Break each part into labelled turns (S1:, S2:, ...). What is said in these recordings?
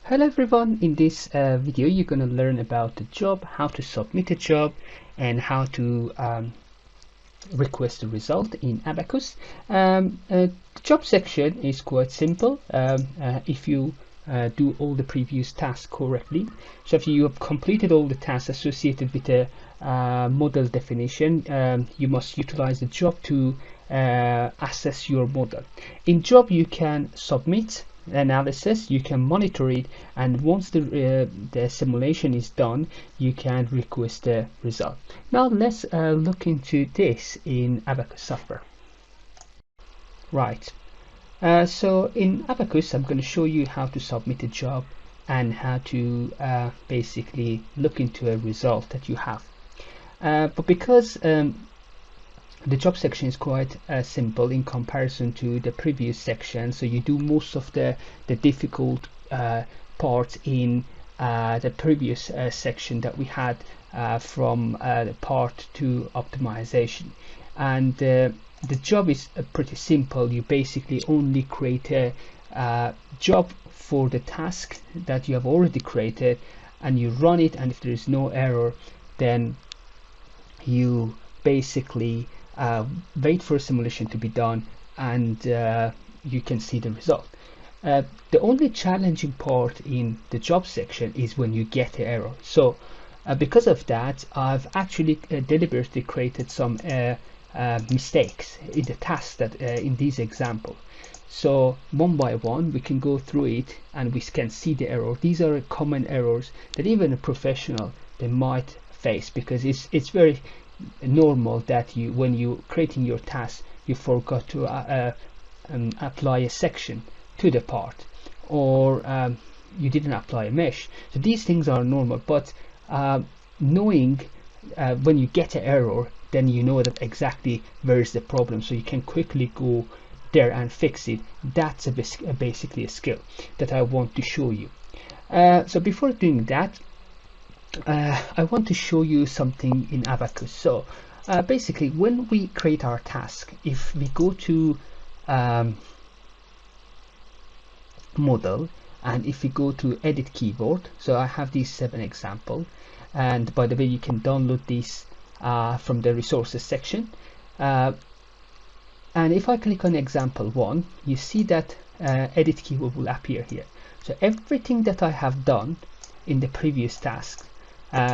S1: Hello everyone, in this video you're going to learn about the job, how to submit a job and how to request a result in Abaqus. The job section is quite simple if you do all the previous tasks correctly. So if you have completed all the tasks associated with a model definition, you must utilize the job to assess your model. In job you can submit analysis, you can monitor it, and once the simulation is done you can request the result. Now let's look into this in Abaqus software. Right, so in Abaqus I'm going to show you how to submit a job and how to basically look into a result that you have, but because the job section is quite simple in comparison to the previous section, so you do most of the difficult parts in the previous section that we had from the part 2 optimization, and the job is pretty simple. You basically only create a job for the task that you have already created and you run it, and if there is no error then you basically wait for a simulation to be done, and you can see the result. The only challenging part in the job section is when you get the error. So because of that, I've actually deliberately created some mistakes in the tasks that in this example. So one by one we can go through it and we can see the error. These are common errors that even a professional they might face, because it's very normal that you, when you creating your task, you forgot to apply a section to the part, or you didn't apply a mesh. So these things are normal, but knowing when you get an error, then you know that exactly where is the problem, so you can quickly go there and fix it. That's basically a skill that I want to show you. So before doing that, I want to show you something in Abaqus. So basically when we create our task, if we go to model and if we go to edit keyboard, so I have these 7 examples, and by the way you can download these from the resources section, and if I click on example 1, you see that edit keyboard will appear here. So everything that I have done in the previous task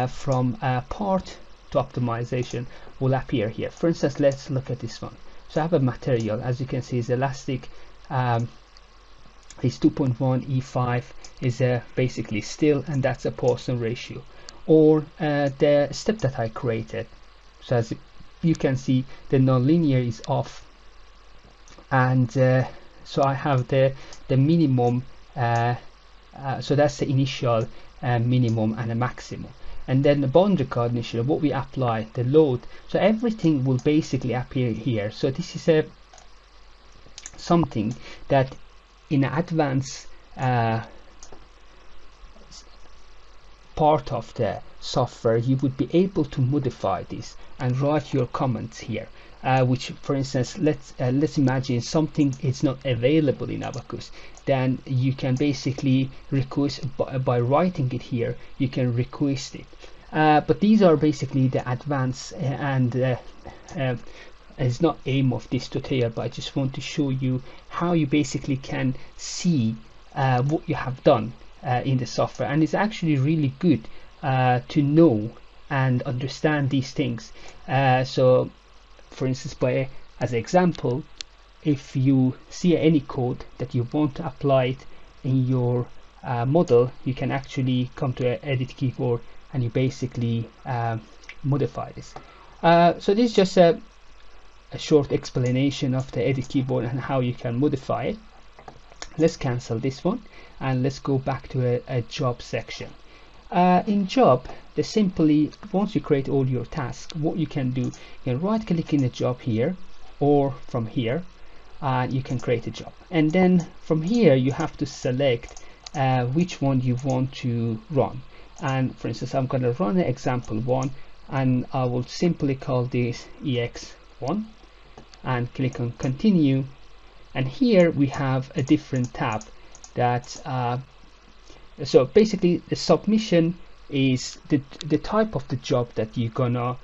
S1: from part to optimization will appear here. For instance, let's look at this one. So I have a material, as you can see, is elastic, is 2.1, E5 is basically still, and that's a Poisson ratio. Or the step that I created, so as you can see the nonlinear is off, and so I have the minimum, so that's the initial minimum and a maximum, and then the bound recognition, what we apply, the load, so everything will basically appear here. So this is something that in advanced part of the software you would be able to modify this and write your comments here, which, for instance, let's imagine something is not available in Abaqus, then you can basically request by writing it here, you can request it. But these are basically the advanced, and it's not aim of this tutorial, but I just want to show you how you basically can see what you have done in the software, and it's actually really good to know and understand these things. So for instance, as an example, if you see any code that you want to apply it in your model, you can actually come to edit keyboard and you basically modify this. So this is just a short explanation of the edit keyboard and how you can modify it. Let's cancel this one and let's go back to a job section. In job, simply once you create all your tasks, what you can do, you can right click in the job here, or from here you can create a job, and then from here you have to select which one you want to run. And for instance, I'm going to run example 1, and I will simply call this ex1 and click on continue, and here we have a different tab that So basically the submission is the type of the job that you're gonna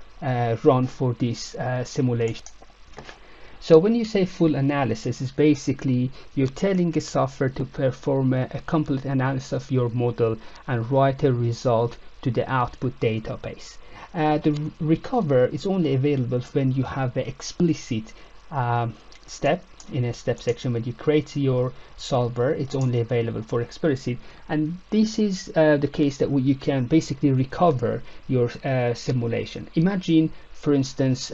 S1: run for this simulation. So when you say full analysis, is basically you're telling a software to perform a complete analysis of your model and write a result to the output database. The recover is only available when you have an explicit step in a step section. When you create your solver, it's only available for explicit, and this is the case that you can basically recover your simulation. Imagine, for instance,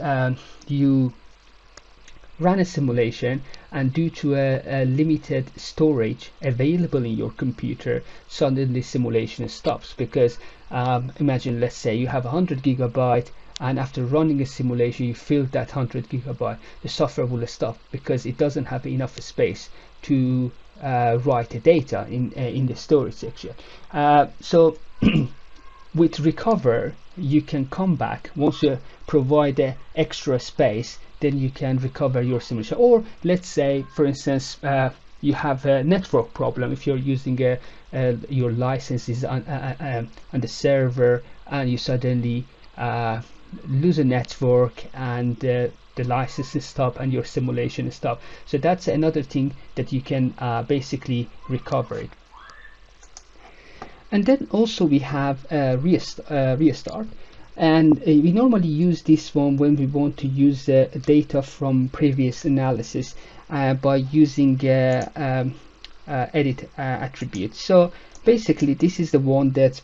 S1: you run a simulation, and due to a limited storage available in your computer, suddenly simulation stops because imagine, let's say you have 100 gigabyte, and after running a simulation you fill that 100 gigabyte, the software will stop because it doesn't have enough space to write the data in the storage section. So with recover, you can come back once you provide the extra space, then you can recover your simulation. Or let's say, for instance, you have a network problem. If you're using your licenses on the server, and you suddenly lose a network, and the licenses stop and your simulation stop. So that's another thing that you can basically recover it. And then also we have restart, and we normally use this one when we want to use data from previous analysis by using edit attributes. So basically this is the one that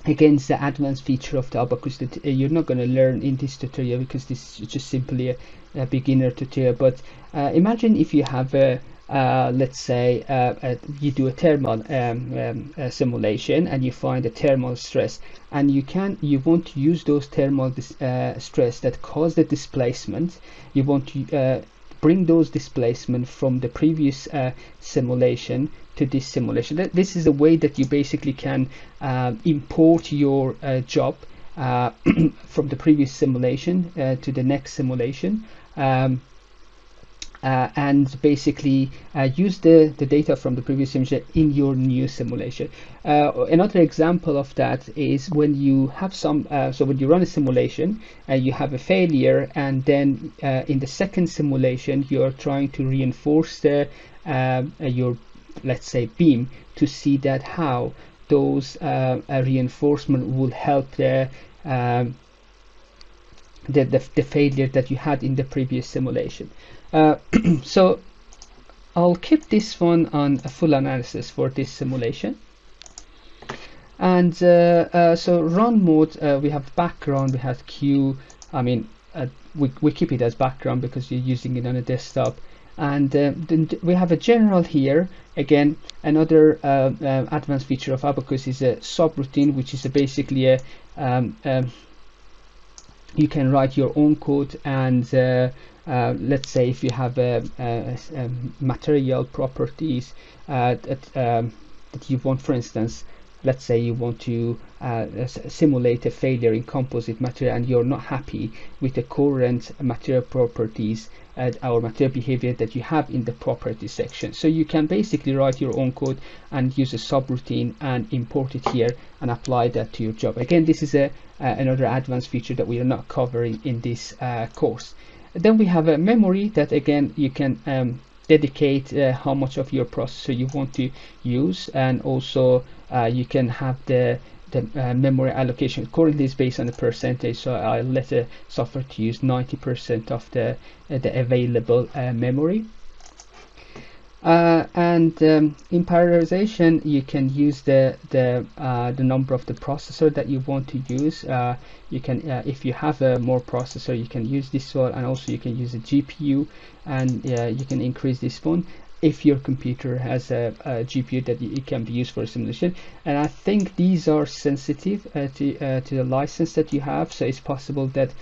S1: again, it's the advanced feature of the Abaqus that you're not going to learn in this tutorial because this is just simply a beginner tutorial. But imagine if you have a let's say you do a thermal simulation, and you find a thermal stress, and you want to use those thermal stress that cause the displacement. You want to bring those displacement from the previous simulation to this simulation. This is a way that you basically can import your job from the previous simulation to the next simulation. And basically use the data from the previous simulation in your new simulation. Another example of that is when you have some, so when you run a simulation, you have a failure, and then in the second simulation you are trying to reinforce your, let's say, beam, to see that how those reinforcement will help the failure that you had in the previous simulation. So I'll keep this one on a full analysis for this simulation. And so run mode, we have background, we have queue. I mean, we keep it as background because you're using it on a desktop. And then we have a general here. Again, another advanced feature of Abaqus is a subroutine, which is basically a you can write your own code, and let's say if you have material properties that you want, for instance, let's say you want to simulate a failure in composite material, and you're not happy with the current material properties or material behavior that you have in the property section. So you can basically write your own code and use a subroutine and import it here and apply that to your job. Again, this is another advanced feature that we are not covering in this course. Then we have a memory that, again, you can dedicate how much of your processor you want to use, and also you can have the memory allocation. Currently is based on a percentage, so I'll let the software to use 90% of the available memory. And in parallelization, you can use the number of the processor that you want to use. You can, if you have a more processor, you can use this one, and also you can use a GPU, and you can increase this one if your computer has a GPU that it can be used for a simulation. And I think these are sensitive to the license that you have, so it's possible that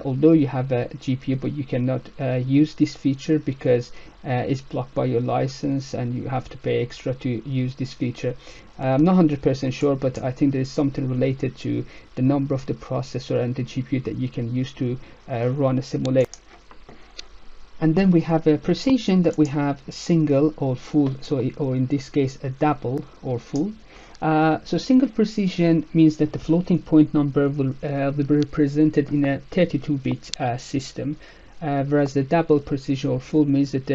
S1: although you have a GPU, but you cannot use this feature because it's blocked by your license, and you have to pay extra to use this feature. I'm not 100% sure, but I think there is something related to the number of the processor and the GPU that you can use to run a simulation. And then we have a precision that we have single or full, or in this case a double or full. So single precision means that the floating point number will be represented in a 32-bit system, whereas the double precision or full means that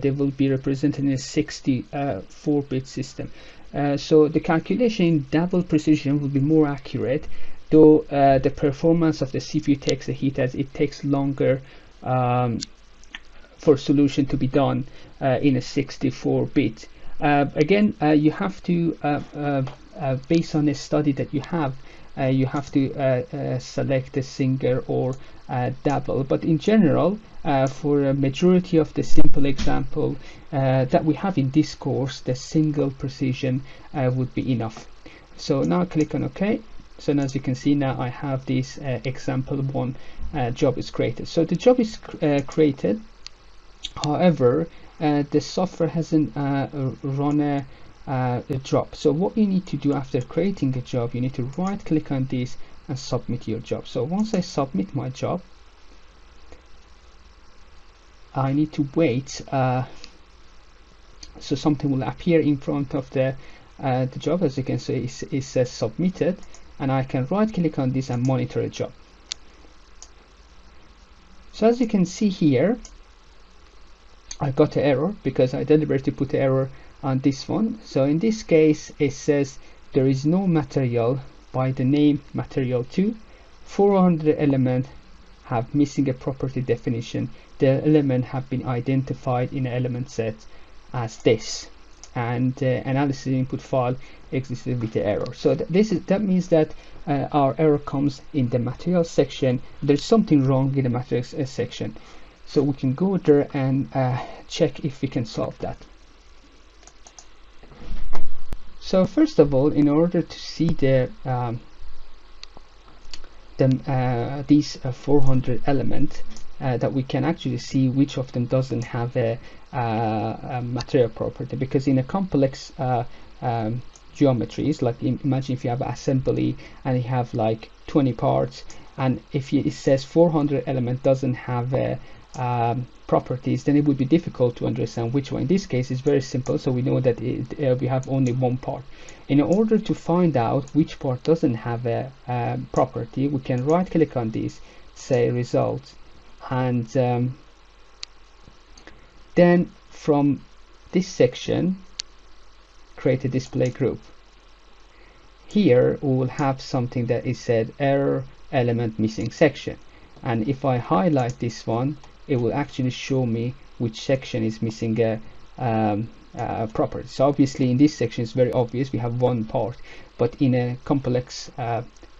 S1: they will be represented in a 64-bit system. So the calculation in double precision will be more accurate, though the performance of the CPU takes a hit as it takes longer for solution to be done in a 64-bit. Again, you have to, based on a study that you have to select a single or double. But in general, for a majority of the simple example that we have in this course, the single precision would be enough. So now click on OK. So now, as you can see, now I have this example one job is created. So the job is created. However, the software hasn't run a job. So what you need to do after creating a job, you need to right click on this and submit your job. So once I submit my job, I need to wait. So something will appear in front of the job. As you can see, it says submitted, and I can right click on this and monitor a job. So as you can see here, I got an error because I deliberately put an error on this one. So in this case, it says there is no material by the name material 2. 400 element have missing a property definition. The element have been identified in an element set as this, and analysis input file existed with the error. So that means that our error comes in the material section. There's something wrong in the materials section. So we can go there and check if we can solve that. So first of all, in order to see these 400 elements, that we can actually see which of them doesn't have a material property, because in a complex geometries, like imagine if you have assembly and you have like 20 parts, and if it says 400 element doesn't have a properties, then it would be difficult to understand which one. In this case, it's very simple, so we know that we have only one part. In order to find out which part doesn't have a property, we can right click on this, say results, and then from this section create a display group. Here we will have something that is said error element missing section, and if I highlight this one, it will actually show me which section is missing a property. So obviously in this section it's very obvious we have one part, but in a complex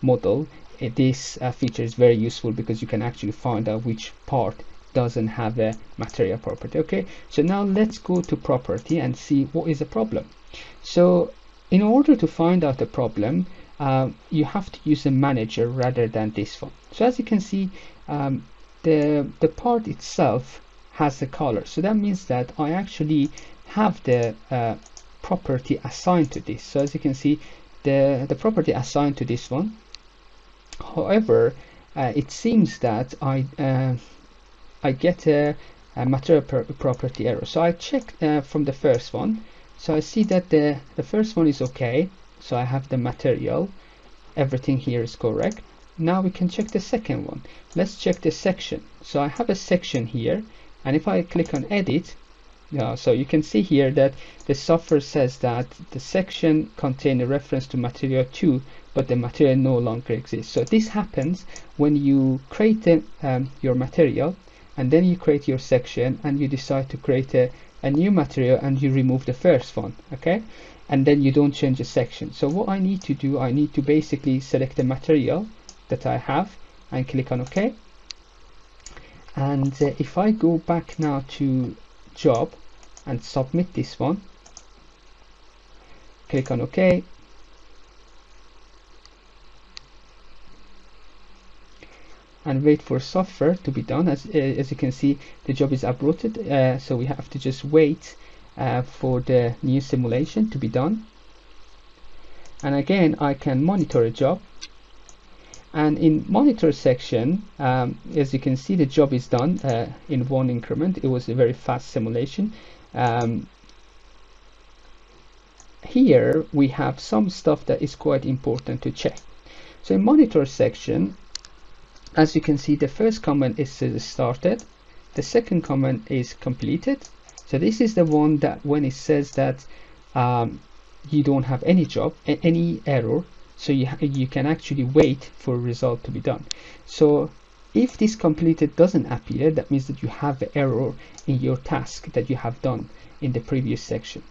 S1: model this feature is very useful because you can actually find out which part doesn't have a material property. Okay, so now let's go to property and see what is the problem. So in order to find out the problem, you have to use a manager rather than this one. So as you can see, the part itself has a color, so that means that I actually have the property assigned to this. So as you can see, the property assigned to this one. However, it seems that I get a material property error. So I check from the first one. So I see that the first one is okay. So I have the material, everything here is correct. Now we can check the second one. Let's check the section. So I have a section here, and if I click on edit, so you can see here that the software says that the section contains a reference to material 2, but the material no longer exists. So this happens when you create your material, and then you create your section, and you decide to create a new material, and you remove the first one, okay? And then you don't change the section. So what I need to do, I need to basically select the material that I have and click on OK. And if I go back now to job and submit this one, click on OK, and wait for software to be done. As you can see, the job is uprooted, so we have to just wait for the new simulation to be done. And again, I can monitor a job, And in monitor section, as you can see, the job is done in one increment. It was a very fast simulation. Here we have some stuff that is quite important to check. So in monitor section, as you can see, the first comment is started, the second comment is completed. So this is the one that when it says that you don't have any job, any error, so you can actually wait for a result to be done. So if this completed doesn't appear, that means that you have an error in your task that you have done in the previous section.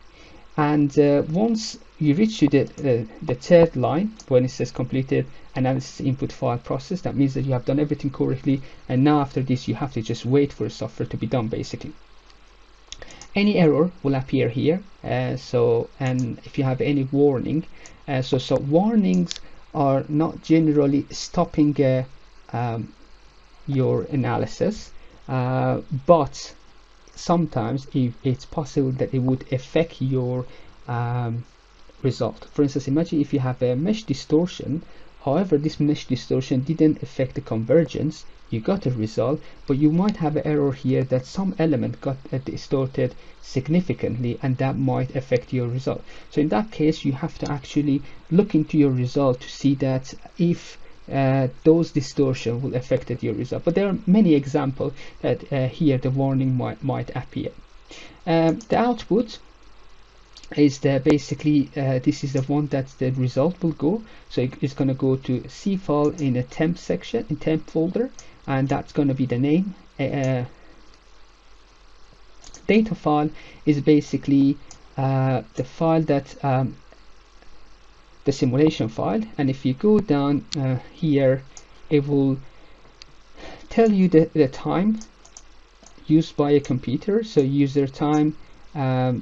S1: And once you reach to the third line, when it says completed analysis input file process, that means that you have done everything correctly, and now after this you have to just wait for the software to be done basically. Any error will appear here, and if you have any warning, so warnings are not generally stopping your analysis, but sometimes it's possible that it would affect your result. For instance, imagine if you have a mesh distortion, however this mesh distortion didn't affect the convergence, you got a result, but you might have an error here that some element got distorted significantly, and that might affect your result. So in that case you have to actually look into your result to see that if those distortion will affect your result. But there are many examples that here the warning might appear. The output is basically this is the one that the result will go. So it's going to go to C file in a temp section, in temp folder, and that's going to be the name. Data file is basically the file that the simulation file, and if you go down here, it will tell you the time used by a computer, so user time,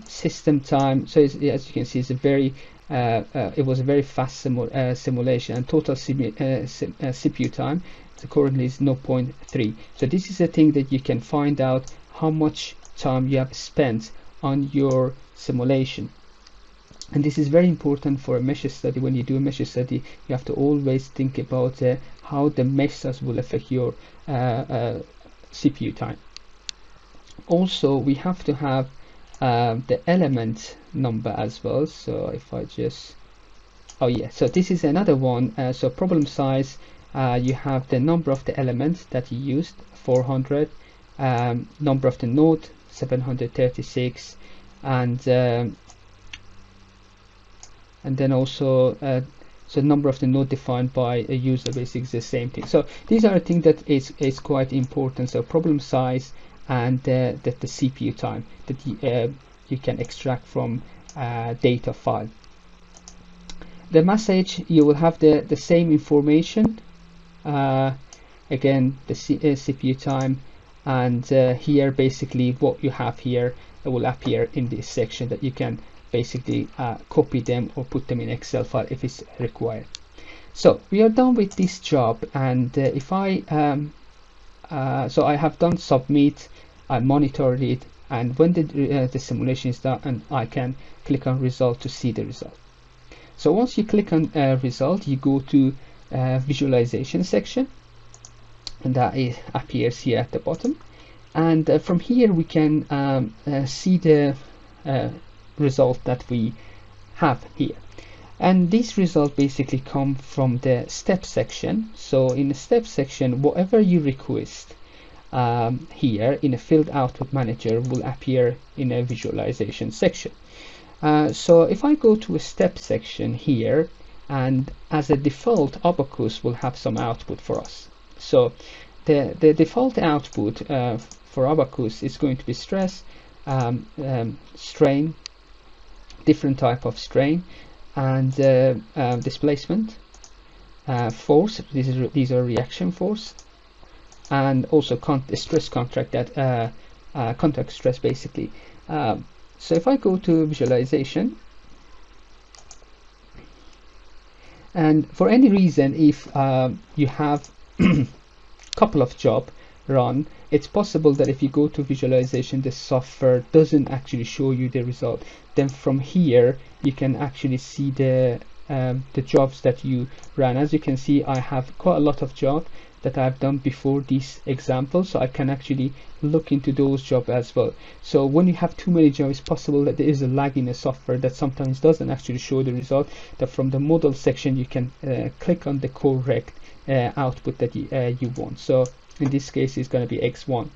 S1: system time. So as you can see, it's a very it was a very fast simulation, and total CPU time currently is 0.3. So this is a thing that you can find out how much time you have spent on your simulation. And this is very important for a mesh study. When you do a mesh study, you have to always think about how the meshes will affect your CPU time. Also, we have to have the element number as well. So if I just, oh yeah, so this is another one. So problem size, you have the number of the elements that you used, 400, number of the node, 736, and then also so number of the node defined by a user, basically is the same thing. So these are things that is quite important. So problem size and the CPU time that you can extract from data file. The message, you will have the same information, again the CPU time, and here basically what you have here will appear in this section that you can basically copy them or put them in Excel file if it's required. So we are done with this job, and if I so I have done submit, I monitored it, and when the simulation is done, and I can click on result to see the result. So once you click on result, you go to visualization section, and that appears here at the bottom, and from here we can see the result that we have here. And this result basically come from the step section. So in the step section, whatever you request here in a field output manager will appear in a visualization section. So if I go to a step section here, and as a default, Abaqus will have some output for us. So the default output for Abaqus is going to be stress, strain, different type of strain, and displacement, force. These are reaction force, and also stress contract, that contact stress basically. So if I go to visualization, and for any reason, if you have couple of job run, it's possible that if you go to visualization, the software doesn't actually show you the result. Then from here you can actually see the the jobs that you ran. As you can see, I have quite a lot of jobs that I've done before this example, so I can actually look into those jobs as well. So when you have too many jobs, it's possible that there is a lag in the software that sometimes doesn't actually show the result. That from the model section you can click on the correct output that you want. So in this case it's going to be X1.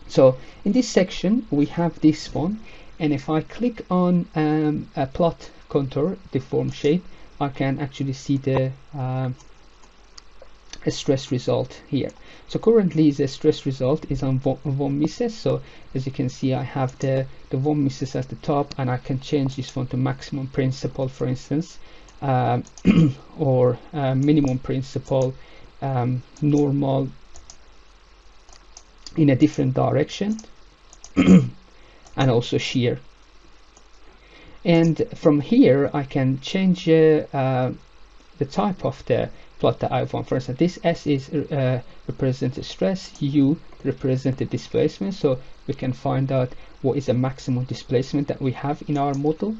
S1: So in this section we have this one, and if I click on a plot contour, deform shape, I can actually see the a stress result here. So currently the stress result is on 1 misses. So as you can see, I have the 1 misses at the top, and I can change this one to maximum principal, for instance, or minimum principal, normal, in a different direction, and also shear. And from here I can change the type of the plot that I want. For instance, this S is represents stress, U represents the displacement, so we can find out what is the maximum displacement that we have in our model.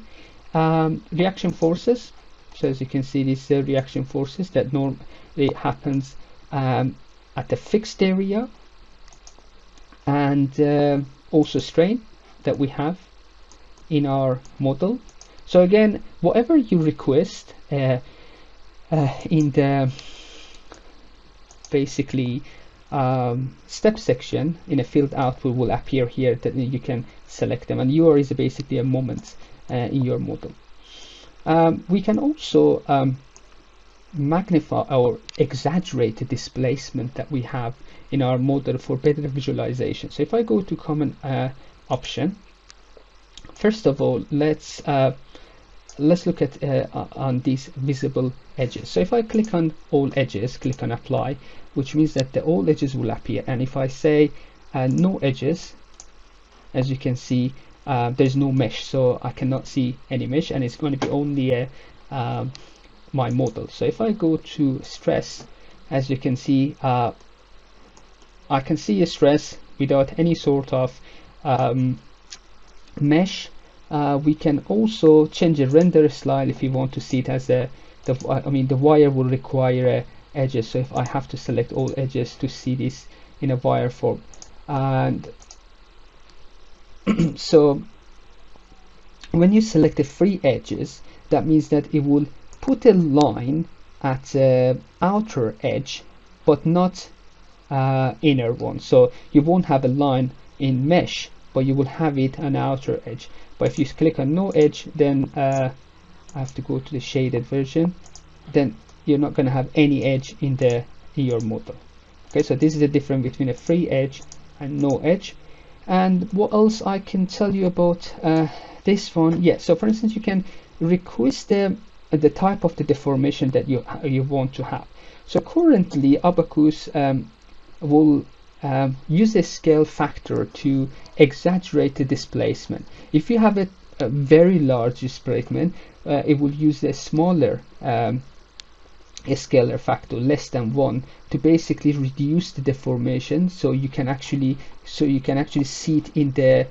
S1: Reaction forces, so as you can see, these reaction forces that normally happens at the fixed area, and also strain that we have in our model. So again, whatever you request in the basically step section in a field output will appear here, that you can select them, and UR is basically a moment in your model. We can also magnify or exaggerate the displacement that we have in our model for better visualization. So if I go to common option, first of all, let's look at on these visible edges. So if I click on all edges, click on apply, which means that the all edges will appear. And if I say no edges, as you can see, there's no mesh, so I cannot see any mesh, and it's going to be only my model. So if I go to stress, as you can see, I can see a stress without any sort of mesh. We can also change the render style if you want to see it as the wire will require edges, so if I have to select all edges to see this in a wire form. And so when you select the free edges, that means that it will put a line at the outer edge but not inner one. So you won't have a line in mesh, but you will have it on outer edge. But if you click on no edge, then I have to go to the shaded version, then you're not going to have any edge in your model. Okay, so this is the difference between a free edge and no edge. And what else I can tell you about this one? Yeah, so for instance, you can request the type of the deformation that you want to have. So currently Abaqus will use a scale factor to exaggerate the displacement. If you have a very large displacement, it will use a smaller a scalar factor, less than 1, to basically reduce the deformation, so you can actually see it in the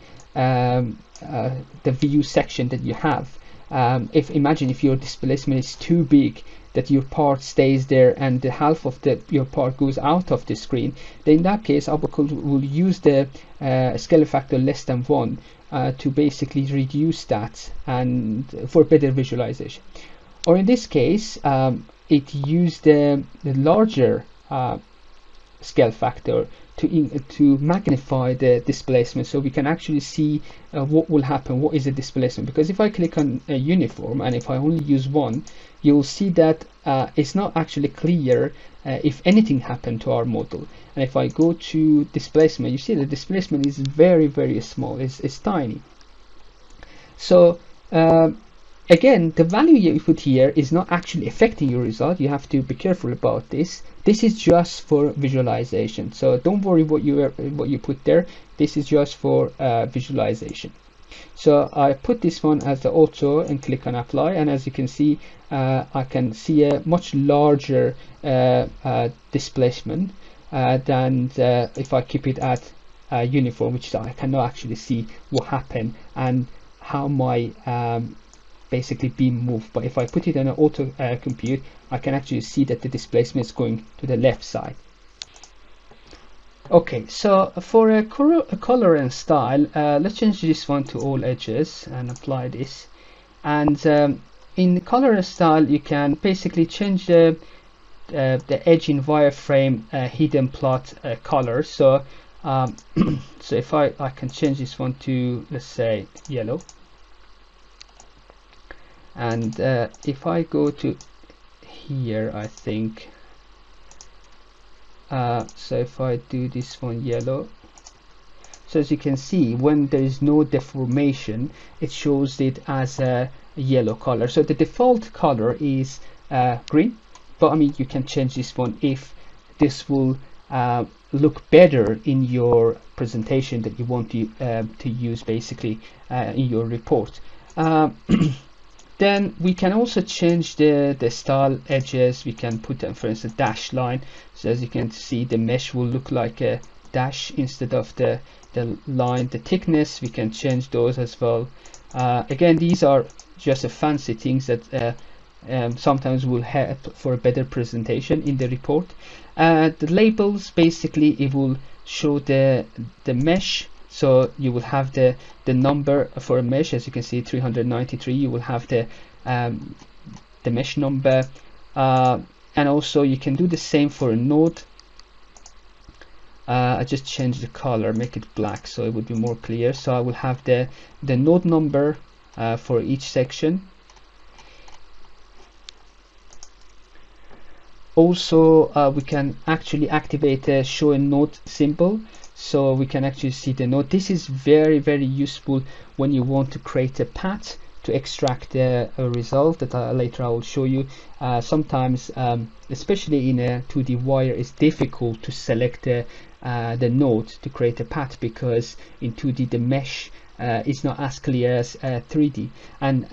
S1: view section that you have. Imagine if your displacement is too big, that your part stays there and the half of your part goes out of the screen, then in that case Abaqus will use the scalar factor less than 1 to basically reduce that and for better visualization. Or in this case, it used the larger scale factor to magnify the displacement, so we can actually see what will happen, what is the displacement. Because if I click on a uniform and if I only use 1, you'll see that it's not actually clear if anything happened to our model. And if I go to displacement, you see the displacement is very, very small, it's tiny. So again, the value you put here is not actually affecting your result. You have to be careful about this. This is just for visualization, so don't worry what you put there. This is just for visualization. So I put this one as the auto and click on apply, and as you can see, I can see a much larger displacement than if I keep it at uniform, which I cannot actually see what happened and how my basically be moved. But if I put it on an auto compute, I can actually see that the displacement is going to the left side. Okay, so for a color and style, let's change this one to all edges and apply this. And in the color and style, you can basically change the edge in wireframe hidden plot color. So so if I can change this one to, let's say, yellow. And if I go to here, I think, so if I do this one yellow, so as you can see, when there is no deformation, it shows it as a yellow color. So the default color is green, but I mean, you can change this one if this will look better in your presentation that you want to use basically in your report. Then we can also change the style edges. We can put them, for instance, dash line. So as you can see, the mesh will look like a dash instead of the line. The thickness, we can change those as well. Again, these are just a fancy things that sometimes will help for a better presentation in the report. The labels, basically, it will show the mesh. So you will have the number for a mesh, as you can see, 393. You will have the mesh number, and also you can do the same for a node. I just changed the color, make it black, so it would be more clear. So I will have the node number for each section. Also, we can actually activate a show a node symbol. So we can actually see the node. This is very, very useful when you want to create a path to extract a result that later I will show you. Sometimes, especially in a 2D wire, it's difficult to select the node to create a path, because in 2D the mesh is not as clear as 3D. And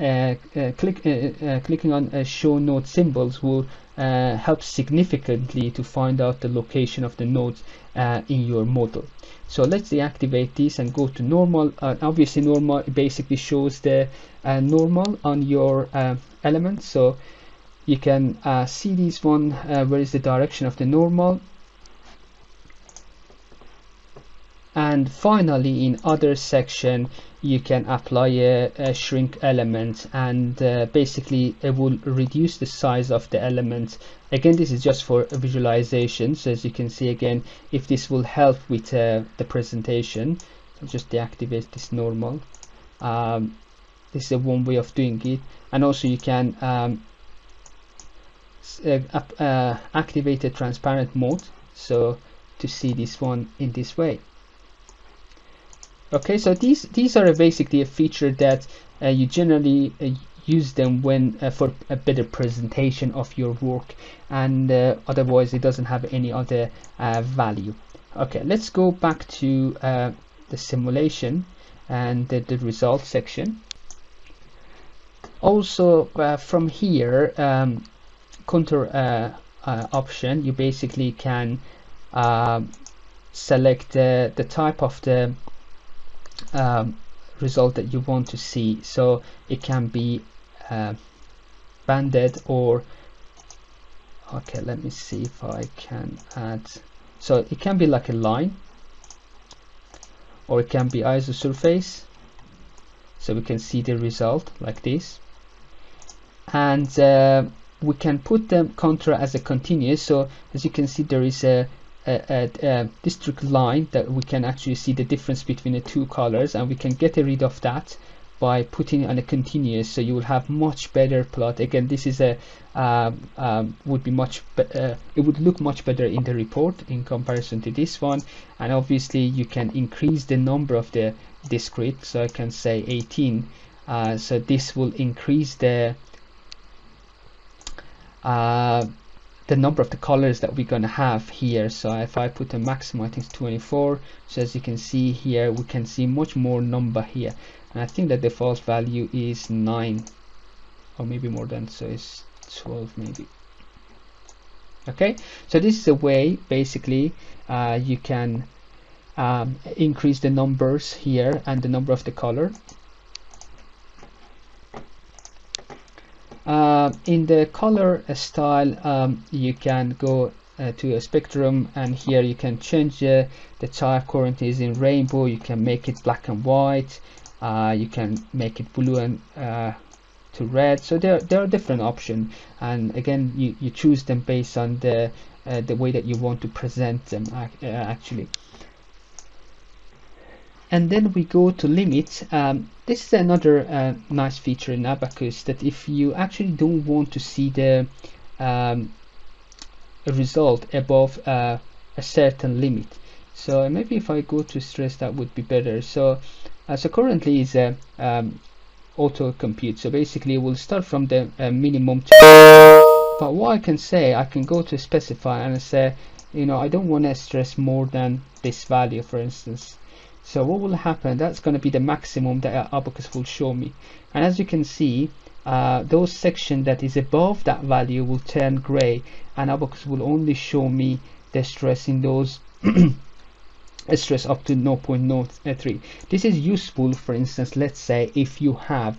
S1: clicking on show node symbols will help significantly to find out the location of the nodes in your model. So let's deactivate this and go to normal. Obviously normal basically shows the normal on your element, so you can see this one, where is the direction of the normal. And finally, in other section, you can apply a shrink element, and basically it will reduce the size of the element. Again, this is just for visualization. So as you can see, again, if this will help with the presentation, so just deactivate this normal. This is one way of doing it. And also you can activate a transparent mode, so to see this one in this way. Okay, so these are basically a feature that you generally use them when for a better presentation of your work, and otherwise it doesn't have any other value. Okay, let's go back to the simulation and the result section. Also from here, contour option, you basically can select the type of the result that you want to see. So it can be banded, or okay, let me see if I can add, so it can be like a line, or it can be isosurface, so we can see the result like this. And we can put the contour as a continuous, so as you can see, there is a district line that we can actually see the difference between the two colors, and we can get rid of that by putting it on a continuous, so you will have much better plot. Again, this is a would be much it would look much better in the report in comparison to this one. And obviously you can increase the number of the discrete, so I can say 18, so this will increase the number of the colors that we're going to have here. So if I put a maximum, I think it's 24, so as you can see here, we can see much more number here, and I think that the default value is 9 or maybe more than, so it's 12 maybe. Okay, so this is a way basically you can increase the numbers here and the number of the color. In the color style, you can go to a spectrum, and here you can change the type. Currently is in rainbow. You can make it black and white. You can make it blue and to red. So there are different options, and again you choose them based on the way that you want to present them actually. And then we go to limit. This is another nice feature in Abaqus, that if you actually don't want to see the result above a certain limit, so maybe if I go to stress, that would be better. So currently is a auto compute, so basically we'll start from the minimum to, but what I can say, I can go to specify and say, you know, I don't want to stress more than this value, for instance. So what will happen, that's going to be the maximum that Abaqus will show me. And as you can see, those section that is above that value will turn gray, and Abaqus will only show me the stress in those stress up to 0.03. This is useful, for instance, let's say if you have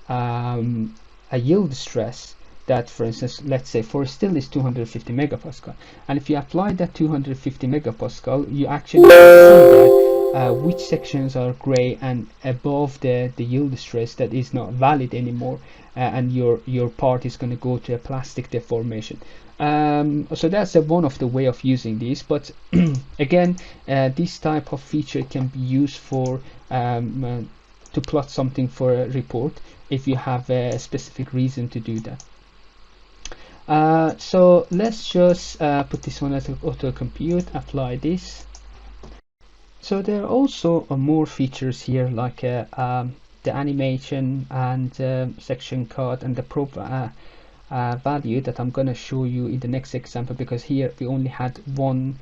S1: a yield stress that, for instance, let's say for still is 250 megapascal, and if you apply that 250 megapascal, you actually see that which sections are gray and above the yield stress that is not valid anymore, and your part is going to go to a plastic deformation. So that's one of the way of using this, but again, this type of feature can be used for to plot something for a report if you have a specific reason to do that. So let's just put this one as auto compute, apply this. So there are also more features here, like the animation and section code and the prop value that I'm going to show you in the next example, because here we only had one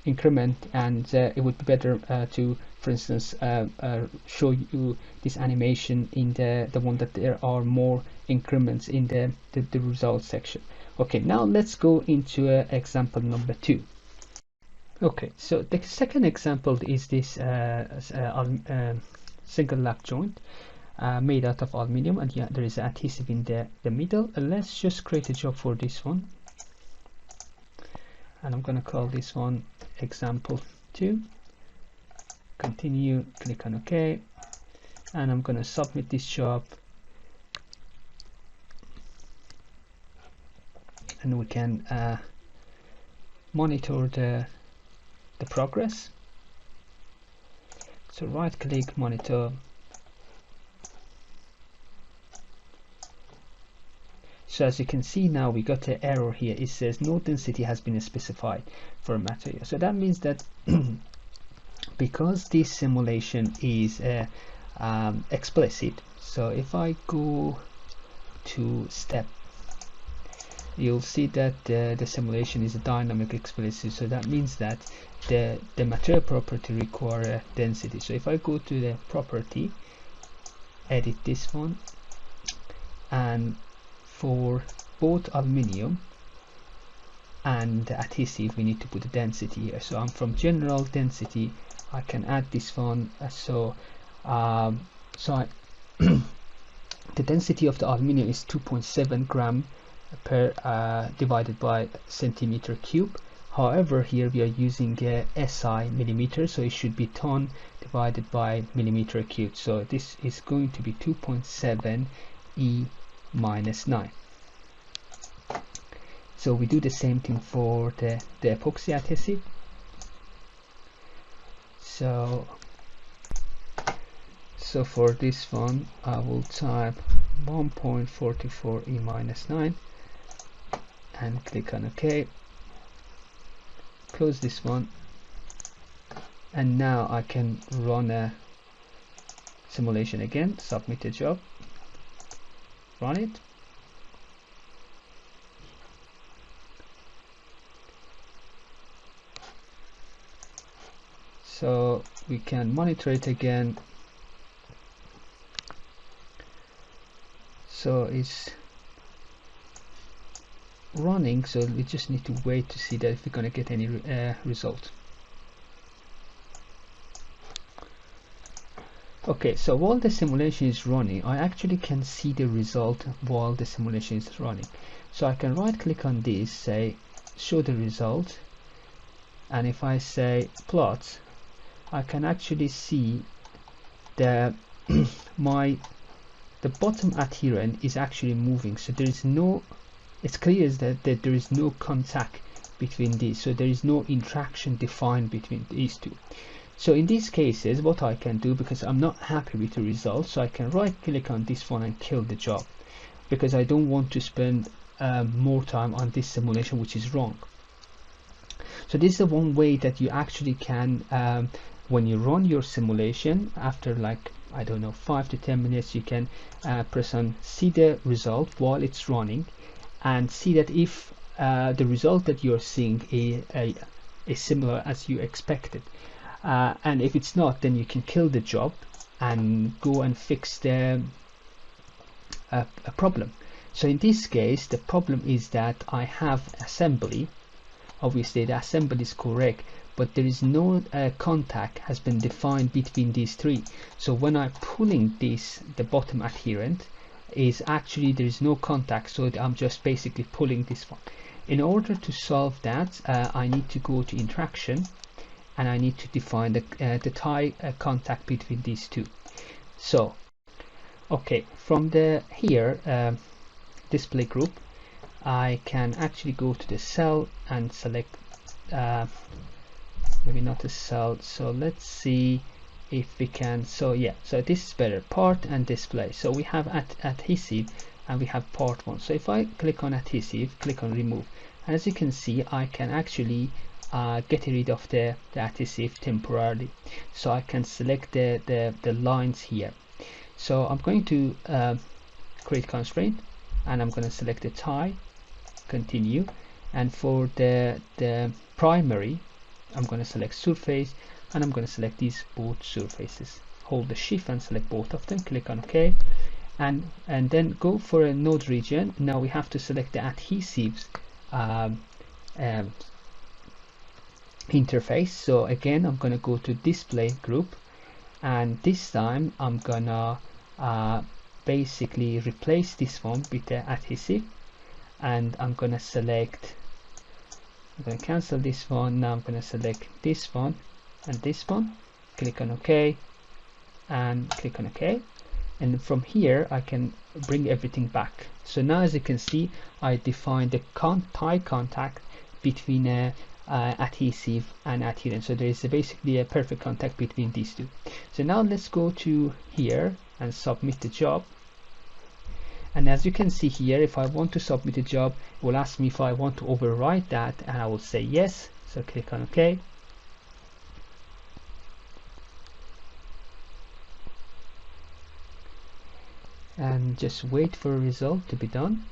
S1: increment, and it would be better to, for instance, show you this animation in the one that there are more increments in the result section. Okay, now let's go into example number 2. Okay, so the second example is this single lap joint made out of aluminium, and yeah, there is adhesive in the middle. Let's just create a job for this one, and I'm going to call this one example 2. Continue, click on OK, and I'm going to submit this job, and we can monitor the progress. So right click, monitor. So as you can see now, we got an error here. It says no density has been specified for a material. So that means that because this simulation is explicit, so if I go to step, you'll see that the simulation is a dynamic explicit. So that means that the material property require a density. So if I go to the property, edit this one, and for both aluminium and adhesive we need to put a density here. So I'm from general density, I can add this one. The density of the aluminium is 2.7 gram per divided by centimeter cube. However, here we are using SI millimeter, so it should be ton divided by millimeter cube. So this is going to be 2.7 E minus 9. So we do the same thing for the epoxy adhesive. So for this one, I will type 1.44 E minus 9 and click on OK. Close this one, and now I can run a simulation again, submit a job, run it. So we can monitor it again. So it's running, so we just need to wait to see that if we're going to get any result. Okay, so while the simulation is running, I actually can see the result while the simulation is running. So I can right click on this, say show the result, and if I say plot, I can actually see the the bottom adherent is actually moving. So there is no, it's clear that there is no contact between these, so there is no interaction defined between these two. So in these cases, what I can do, because I'm not happy with the results, so I can right click on this one and kill the job, because I don't want to spend more time on this simulation which is wrong. So this is the one way that you actually can, when you run your simulation, after like, I don't know, 5 to 10 minutes, you can press on see the result while it's running, and see that if the result that you're seeing is similar as you expected. And if it's not, then you can kill the job and go and fix the a problem. So in this case, the problem is that I have assembly. Obviously the assembly is correct, but there is no contact has been defined between these three. So when I'm pulling this, the bottom adherent is actually, there is no contact, so I'm just basically pulling this one. In order to solve that, I need to go to interaction, and I need to define the tie contact between these two. So okay, from the here display group, I can actually go to the cell and select maybe not a cell, so let's see if we can. So yeah, so this is better, part and display. So we have adhesive and we have part 1. So if I click on adhesive, click on remove, and as you can see, I can actually get rid of the adhesive temporarily. So I can select the lines here. So I'm going to create constraint, and I'm going to select the tie, continue, and for the primary, I'm going to select surface, and I'm going to select these both surfaces. Hold the shift and select both of them, click on OK, and then go for a node region. Now we have to select the adhesives interface. So again, I'm going to go to display group, and this time I'm gonna basically replace this one with the adhesive, and I'm gonna select, I'm gonna cancel this one. Now I'm gonna select this one and this one, click on OK, and click on OK, and from here I can bring everything back. So now as you can see, I defined the tie contact between adhesive and adherent. So there is basically a perfect contact between these two. So now let's go to here and submit the job. And as you can see here, if I want to submit a job, it will ask me if I want to override that, and I will say yes. So click on OK. And just wait for a result to be done.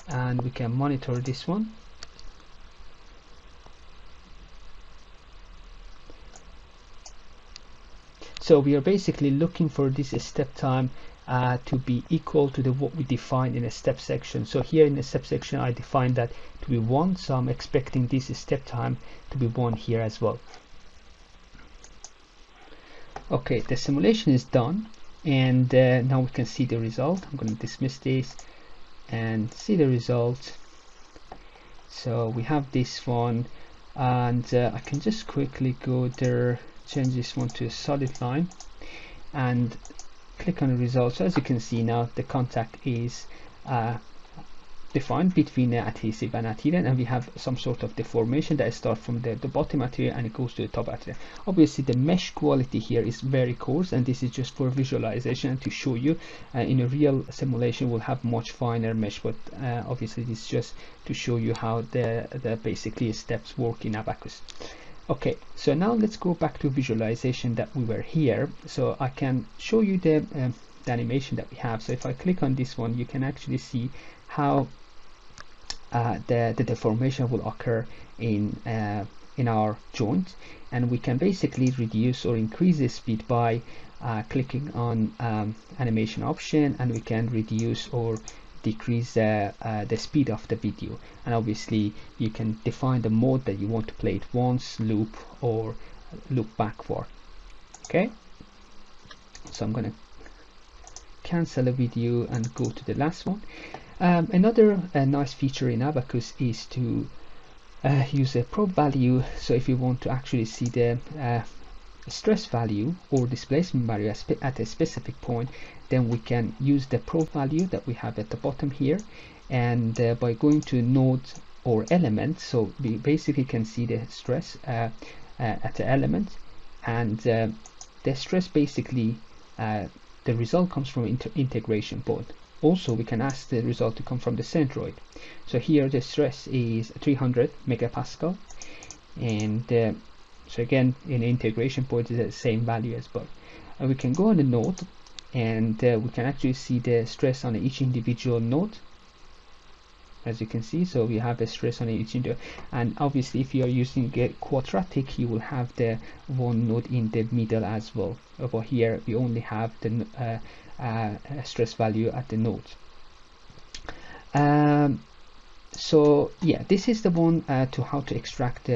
S1: And we can monitor this one. So we are basically looking for this step time to be equal to what we defined in a step section. So here in the step section, I defined that to be 1, so I'm expecting this step time to be 1 here as well. Okay, the simulation is done, and now we can see the result. I'm going to dismiss this and see the result. So we have this one, and I can just quickly go there, change this one to a solid line, and click on the result. So as you can see now, the contact is defined between the adhesive and adherent, and we have some sort of deformation that starts from the bottom adherent and it goes to the top adherent. Obviously the mesh quality here is very coarse, and this is just for visualization and to show you. In a real simulation we'll have much finer mesh, but obviously this is just to show you how the basically steps work in Abaqus. Okay, so now let's go back to visualization that we were here, so I can show you the animation that we have. So if I click on this one, you can actually see how the deformation will occur in our joint, and we can basically reduce or increase the speed by clicking on animation option, and we can reduce or decrease the speed of the video. And obviously you can define the mode that you want to play it once, loop, or loop backward. Okay, so I'm going to cancel the video and go to the last one. Another nice feature in Abaqus is to use a probe value. So if you want to actually see the stress value or displacement value at a specific point, then we can use the probe value that we have at the bottom here, and by going to nodes or elements, so we basically can see the stress at the element, and the stress basically the result comes from integration point. Also, we can ask the result to come from the centroid. So here the stress is 300 megapascal, and so again, in integration point is the same value as well. And we can go on the node, and we can actually see the stress on each individual node, as you can see. So we have a stress on each individual, and obviously if you are using a quadratic, you will have the one node in the middle as well. Over here we only have the stress value at the node. So yeah, this is the one to how to extract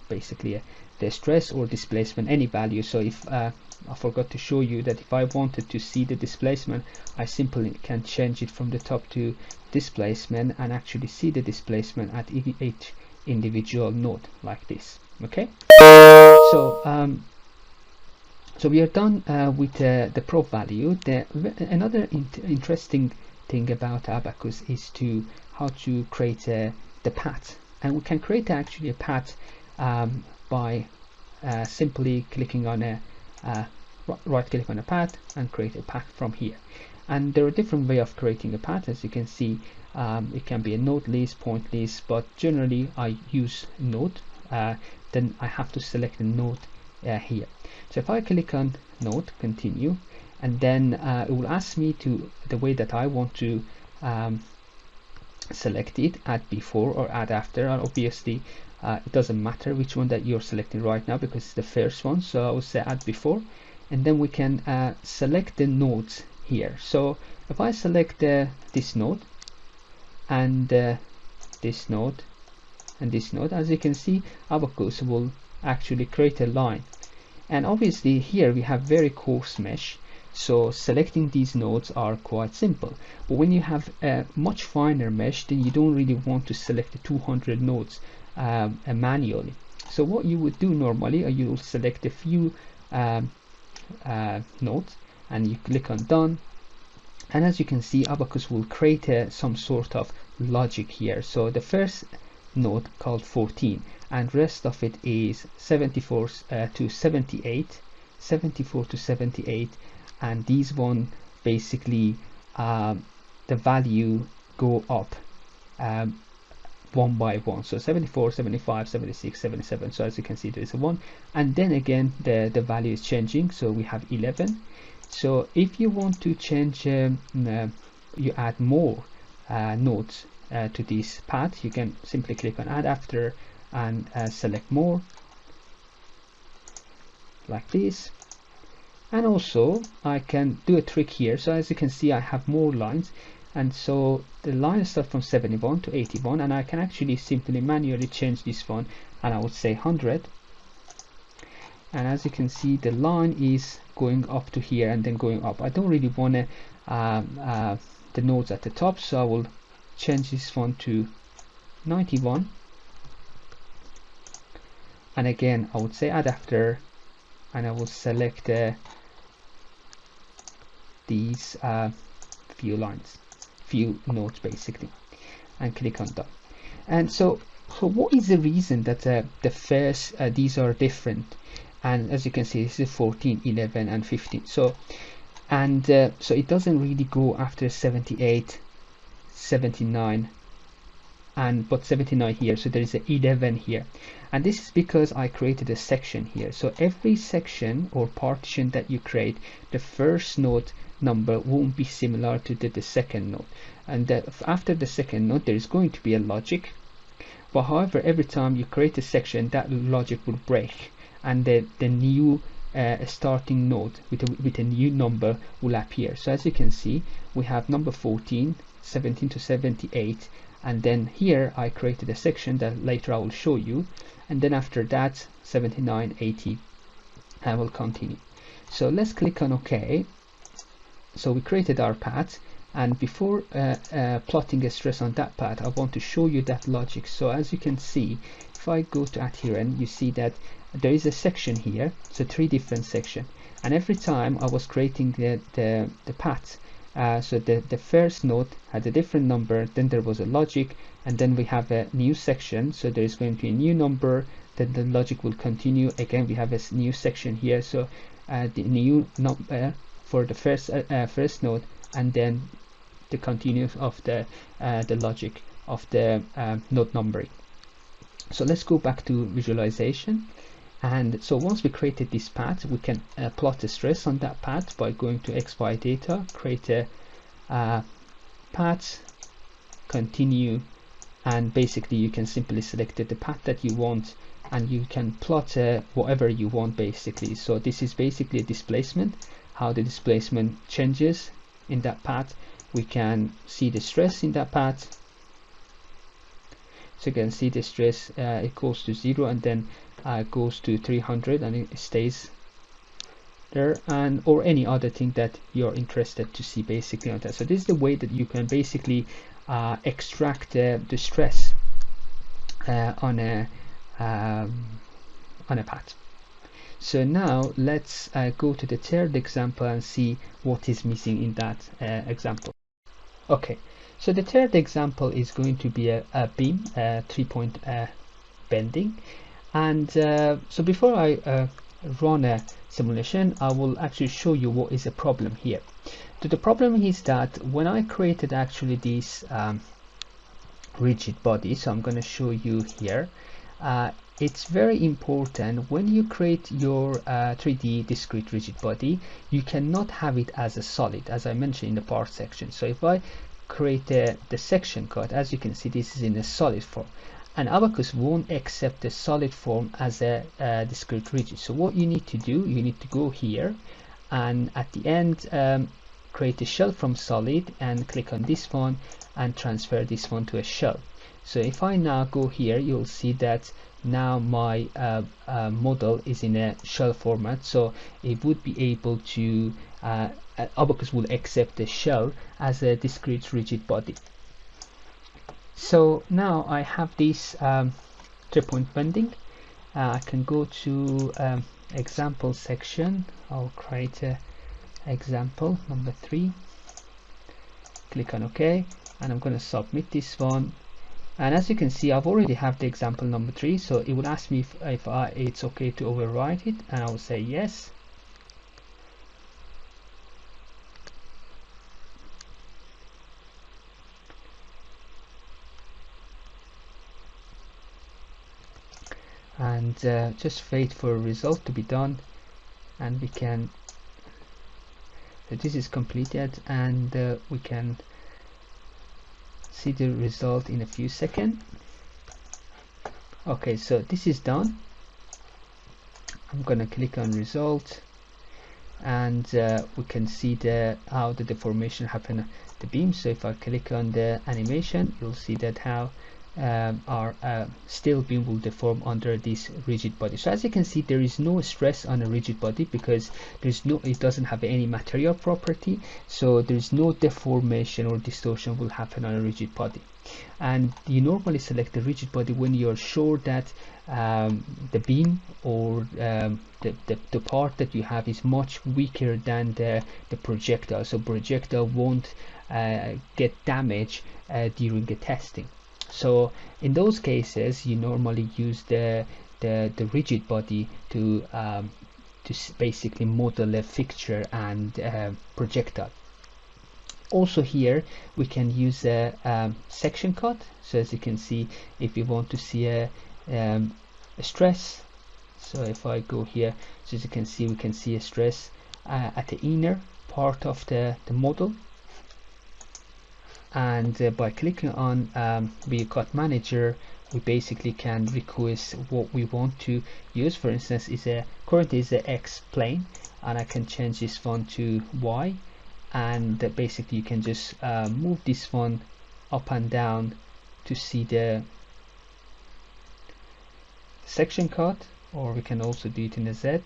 S1: basically the stress or displacement, any value. So if I forgot to show you that if I wanted to see the displacement, I simply can change it from the top to displacement and actually see the displacement at each individual node like this. Okay, so so we are done with the probe value. Another interesting thing about Abaqus is to how to create the path, and we can create actually a path by simply clicking on a right click on a path and create a path from here. And there are different ways of creating a path. As you can see, it can be a node list, point list, but generally I use node. Then I have to select a node here. So if I click on node, continue, and then it will ask me to the way that I want to select it, add before or add after. And obviously it doesn't matter which one that you're selecting right now because it's the first one, so I will say add before, and then we can select the nodes here. So if I select this node and this node and this node, as you can see, Abaqus will actually create a line. And obviously here we have very coarse mesh, so selecting these nodes are quite simple. But when you have a much finer mesh, then you don't really want to select the 200 nodes manually. So what you would do normally, you will select a few nodes and you click on done, and as you can see, Abaqus will create some sort of logic here. So the first node called 14, and rest of it is 74 to 78, 74 to 78, and these one basically the value go up one by one. So 74, 75, 76, 77. So as you can see, there is a 1, and then again the value is changing. So we have 11. So if you want to change, you add more nodes to this path, you can simply click on add after and select more like this. And also I can do a trick here. So as you can see, I have more lines, and so the lines start from 71 to 81, and I can actually simply manually change this one, and I would say 100. And as you can see, the line is going up to here and then going up. I don't really want the nodes at the top, so I will change this one to 91, and again I would say add after, and I will select these few nodes basically, and click on done. And so what is the reason that the first these are different? And as you can see, this is 14, 11 and 15. So so it doesn't really go after 78, 79, but 79 here, so there is an 11 here, and this is because I created a section here. So every section or partition that you create, the first node number won't be similar to the second node, and after the second node there is going to be a logic, but however every time you create a section, that logic will break, and the new starting node with a new number will appear. So as you can see, we have number 14, 17 to 78, and then here I created a section that later I will show you, and then after that 79, 80, I will continue. So let's click on OK. So we created our path, and before plotting a stress on that path, I want to show you that logic. So as you can see, if I go to adherent, you see that there is a section here, so 3 different sections, and every time I was creating the path, so the first node had a different number, then there was a logic, and then we have a new section, so there is going to be a new number, then the logic will continue. Again, we have a new section here, so the new number for the first node, and then the continuous of the logic of the node numbering. So let's go back to visualization. And so once we created this path, we can plot the stress on that path by going to XY data, create a path, continue, and basically you can simply select the path that you want, and you can plot whatever you want basically. So this is basically a displacement, how the displacement changes in that path. We can see the stress in that path, so you can see the stress it goes to 0 and then goes to 300 and it stays there, and or any other thing that you're interested to see basically on that. So this is the way that you can basically extract the stress on a path. So now let's go to the third example and see what is missing in that example. Okay, so the third example is going to be a beam, 3-point bending, and so before I run a simulation, I will actually show you what is the problem here. So the problem is that when I created actually this rigid body, so I'm going to show you here, it's very important when you create your 3D discrete rigid body, you cannot have it as a solid, as I mentioned in the part section. So if I create the section code, as you can see, this is in a solid form, and Abaqus won't accept the solid form as a discrete rigid. So what you need to do, you need to go here and at the end create a shell from solid and click on this one and transfer this one to a shell. So if I now go here, you'll see that now my model is in a shell format, so it would be able to Abaqus will accept the shell as a discrete rigid body. So now I have this 3-point bending. I can go to example section. I'll create a example number 3, click on OK, and I'm going to submit this one. And as you can see, I've already have the example number 3, so it would ask me if it's okay to overwrite it, and I will say yes. And just wait for a result to be done, and we can, so this is completed, and we can see the result in a few seconds. Okay, so this is done. I'm gonna click on result, and we can see how the deformation happened the beam. So if I click on the animation, you'll see that how our steel beam will deform under this rigid body. So as you can see, there is no stress on a rigid body because it doesn't have any material property, so there's no deformation or distortion will happen on a rigid body. And you normally select the rigid body when you're sure that the beam or the part that you have is much weaker than the projectile, so projectile won't get damaged during the testing. So in those cases, you normally use the rigid body to basically model a fixture and projectile. Also here we can use a section cut. So as you can see, if you want to see a stress, so if I go here, so as you can see, we can see a stress at the inner part of the model. And by clicking on View Cut Manager, we basically can request what we want to use. For instance, currently is a X plane, and I can change this one to Y, and basically you can just move this one up and down to see the section cut, or we can also do it in a Z.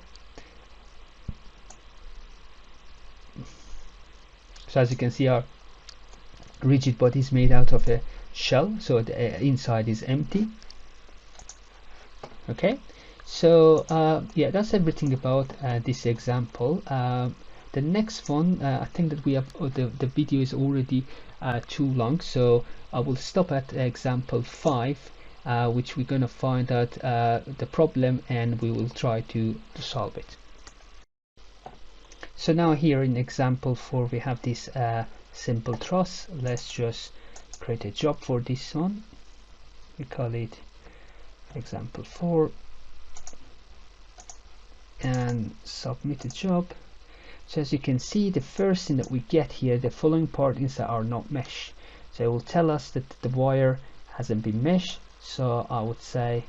S1: So as you can see, our rigid body is made out of a shell, so the inside is empty. Okay, so yeah, that's everything about this example. The next one, I think that we have the video is already too long, so I will stop at example 5, which we're going to find out the problem, and we will try to solve it. So now here in example 4 we have this simple truss. Let's just create a job for this one. We call it example 4 and submit a job. So as you can see, the first thing that we get here, the following part is that are not mesh. So it will tell us that the wire hasn't been meshed. So I would say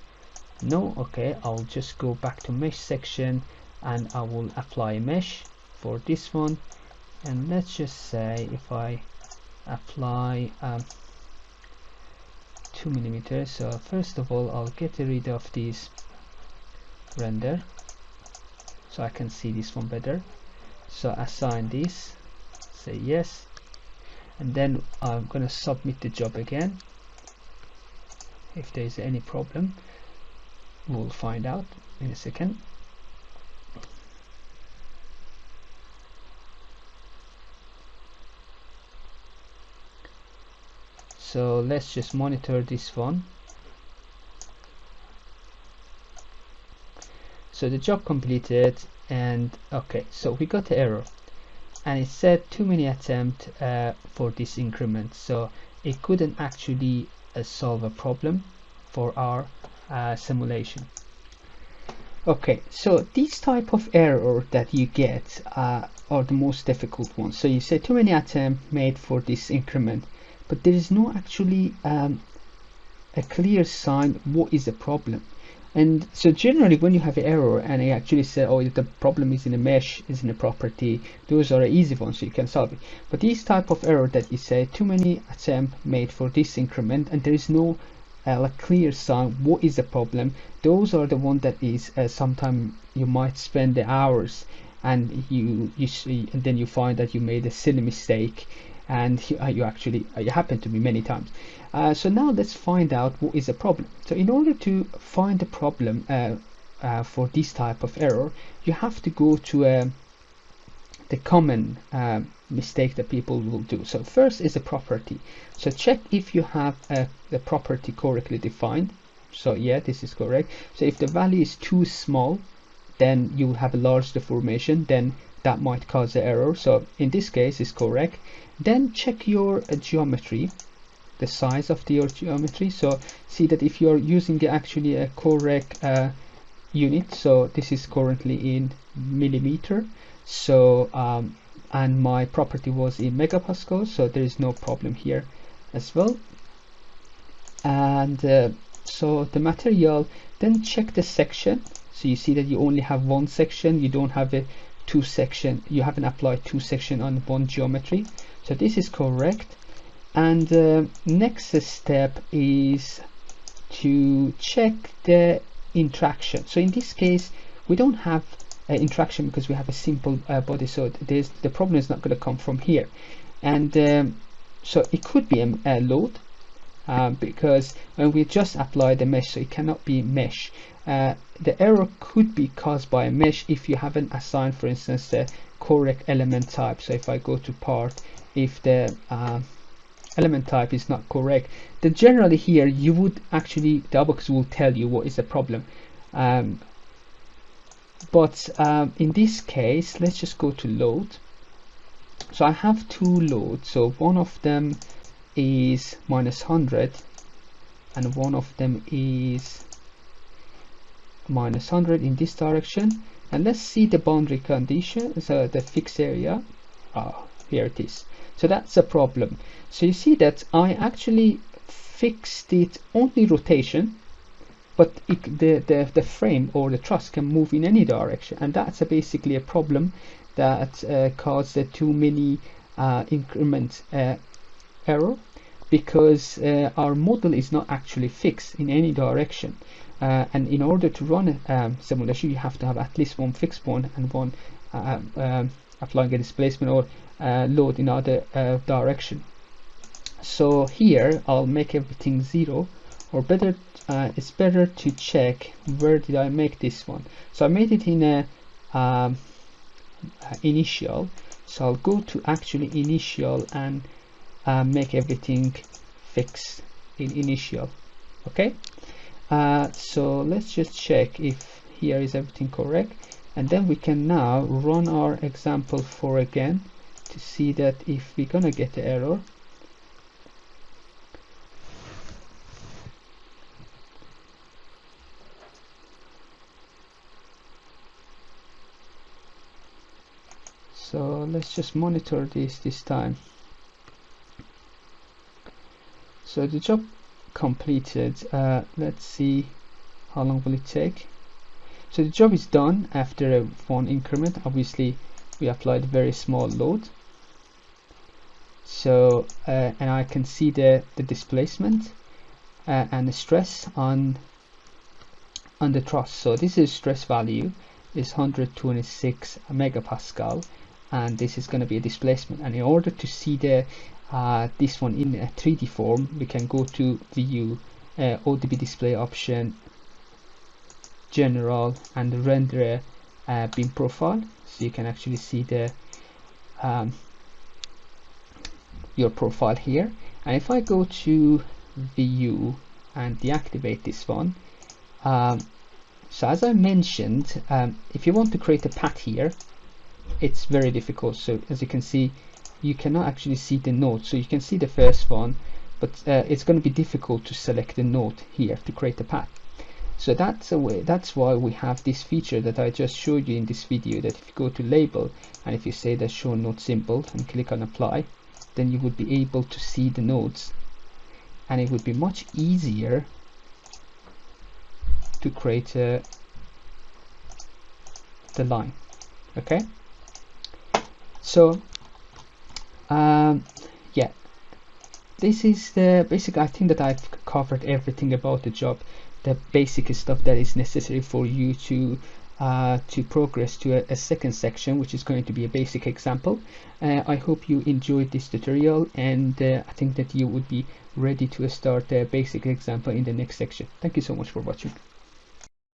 S1: no. Okay, I'll just go back to mesh section and I will apply a mesh for this one. And let's just say if I apply 2 millimeters. So first of all, I'll get rid of this render so I can see this one better. So assign this, say yes, and then I'm going to submit the job again. If there is any problem, we'll find out in a second. So let's just monitor this one. So the job completed, and okay, so we got the error, and it said too many attempts for this increment, so it couldn't actually solve a problem for our simulation. Okay, so these type of error that you get are the most difficult ones. So you say too many attempts made for this increment, but there is no actually a clear sign what is the problem. And so generally when you have an error and I actually say, oh, the problem is in a mesh, is in a property, those are easy ones, so you can solve it. But these type of error that you say too many attempts made for this increment and there is no like clear sign what is the problem, those are the one that is sometimes you might spend the hours and you see, and then you find that you made a silly mistake, and you actually it happened to me many times. So now let's find out what is the problem. So in order to find the problem for this type of error, you have to go to the common mistake that people will do. So first is a property. So check if you have the property correctly defined. So yeah, this is correct. So if the value is too small, then you will have a large deformation, then that might cause the error. So in this case it's correct. Then check your geometry, the size of your geometry. So see that if you're using actually a correct unit, so this is currently in millimeter, so and my property was in megapascal, so there is no problem here as well. And so the material, then check the section. So you see that you only have one section, you don't have a two section, you haven't applied two section on one geometry, so this is correct. And next step is to check the interaction. So in this case we don't have interaction because we have a simple body, so the problem is not going to come from here. And so it could be a load because we just applied the mesh, so it cannot be mesh. The error could be caused by a mesh if you haven't assigned, for instance, the correct element type. So if I go to part, if the element type is not correct, then generally here you would actually, the Abaqus will tell you what is the problem. But in this case, let's just go to load. So I have two loads, so one of them is -100 and one of them is -100 in this direction. And let's see the boundary condition, so the fixed area. Here it is. So that's a problem. So you see that I actually fixed it only rotation, but the frame or the truss can move in any direction, and that's basically a problem that caused the too many increment error, because our model is not actually fixed in any direction. And in order to run a simulation, you have to have at least one fixed point and one applying a displacement or load in other direction. So here I'll make everything 0, or better, it's better to check where did I make this one. So I made it in a initial, so I'll go to actually initial and make everything fixed in initial. Okay, so let's just check if here is everything correct, and then we can now run our example 4 again to see that if we're gonna get the error. So let's just monitor this time. So the job completed. Let's see how long will it take. So the job is done after a 1 increment. Obviously we applied a very small load. So and I can see the displacement and the stress on the truss. So this is stress value is 126 megapascal, and this is going to be a displacement. And in order to see the this one in a 3D form, we can go to view, ODB display option, general, and render beam profile, so you can actually see the your profile here. And if I go to view and deactivate this one, so as I mentioned, if you want to create a path here, it's very difficult. So as you can see, you cannot actually see the node. So you can see the first one, but it's going to be difficult to select the node here to create a path. So that's a way. That's why we have this feature that I just showed you in this video, that if you go to label and if you say the show node symbol and click on apply, then you would be able to see the nodes, and it would be much easier to create the line. Okay, so yeah, this is the basic. I think that I've covered everything about the job, the basic stuff that is necessary for you to progress to a second section, which is going to be a basic example. I hope you enjoyed this tutorial, and I think that you would be ready to start a basic example in the next section. Thank you so much for watching.